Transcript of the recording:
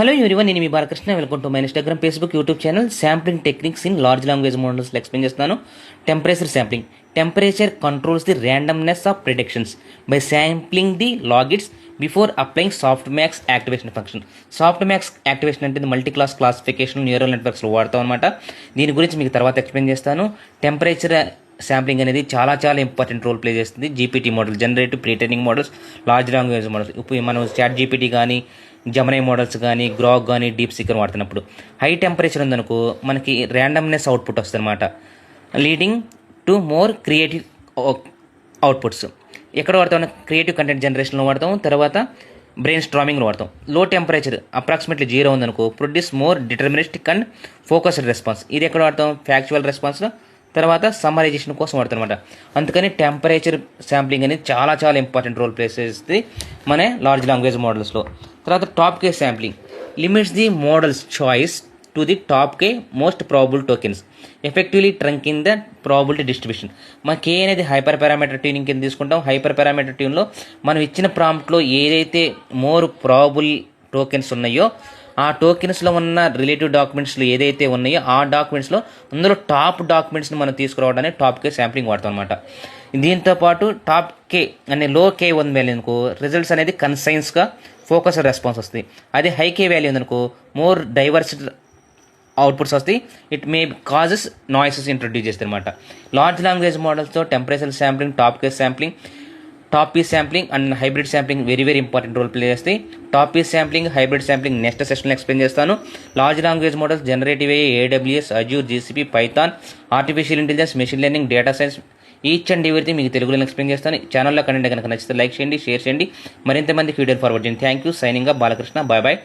Hello everyone, నేను మీ Balakrishna. Welcome to my Instagram, Facebook, YouTube channel. Sampling techniques in large language మోడల్స్లో explain చేస్తాను. Temperature sampling. Temperature controls the randomness of predictions by sampling the logits before applying softmax activation function. Softmax activation అంటే multi class classification neural నెట్వర్క్స్లో వాడతాం అనమాట. దీని గురించి మీకు తర్వాత ఎక్స్ప్లెయిన్ చేస్తాను. టెంపరేచర్ శాంప్లింగ్ అనేది చాలా ఇంపార్టెంట్ రోల్ ప్లే చేస్తుంది. GPT model, generative pre training models, large language models. ఇప్పుడు మనం చాట్ జీపీటీ కానీ, జెమినీ మోడల్స్ కానీ, గ్రాక్ కానీ, డీప్ సీకర్ వాడుతున్నప్పుడు హై టెంపరేచర్ ఉందనుకో మనకి ర్యాండమ్నెస్ అవుట్పుట్ వస్తుంది అనమాట, leading to more creative outputs. ఎక్కడ వాడతాం? క్రియేటివ్ కంటెంట్ జనరేషన్లో వాడతాం, తర్వాత బ్రెయిన్ స్ట్రామింగ్లో వాడతాం. లో టెంపరేచర్ అప్రాక్సిమేట్లీ 0 ఉందనుకో produce more deterministic and focused response. ఇది ఎక్కడ వాడతాం? ఫ్యాక్చువల్ రెస్పాన్స్లో, తర్వాత సమ్మరైజేషన్ కోసం వాడతారనమాట. అందుకని టెంపరేచర్ శాంప్లింగ్ అనేది చాలా ఇంపార్టెంట్ రోల్ ప్లే చేస్తుంది మన లార్జ్ లాంగ్వేజ్ మోడల్స్లో. తర్వాత top k sampling limits the model's choice to the top k most probable tokens effectively trunk in the probability distribution. మన కే అనేది హైపర్ పారామీటర్ ట్యూనింగ్ కింద తీసుకుంటాం. హైపర్ పారామీటర్ ట్యూన్లో మనం ఇచ్చిన ప్రాంప్ట్లో ఏదైతే మోర్ ప్రాబుల్ టోకెన్స్ ఉన్నాయో ఆ టోకెన్స్లో ఉన్న రిలేటివ్ డాక్యుమెంట్స్లో ఏదైతే ఉన్నాయో ఆ డాక్యుమెంట్స్లో అందులో టాప్ డాక్యుమెంట్స్ని మనం తీసుకురావడానికి టాప్ కే శాంప్లింగ్ వాడతాం అనమాట. దీంతోపాటు టాప్ కే అనే లో కే ఉంది వాల్యూ అనుకో రిజల్ట్స్ అనేది కన్సైన్స్గా ఫోకస్డ్ రెస్పాన్స్ వస్తుంది. అదే హై కే వాల్యూ ఉందనుకో మోర్ డైవర్స్ అవుట్పుట్స్ వస్తాయి. It may causes noises introduce చేస్తాయి అనమాట. లార్జ్ లాంగ్వేజ్ మోడల్స్తో temperature sampling, top k sampling, top p sampling and hybrid sampling very important role play చేస్తాయి. Top p sampling, hybrid sampling next సెషన్లో explain చేస్తాను. Large language models generative AI, AWS, Azure, GCP, Python, artificial intelligence, machine learning, data science, each and everything మీకు తెలుగులో explain చేస్తాను. ఛానల్లో content కనుక నచ్చితే like చేయండి, షేర్ చేయండి, మరింత మందికి వీడియోలు ఫార్వర్డ్ చేయండి. Thank you. Signing up, Balakrishna. Bye.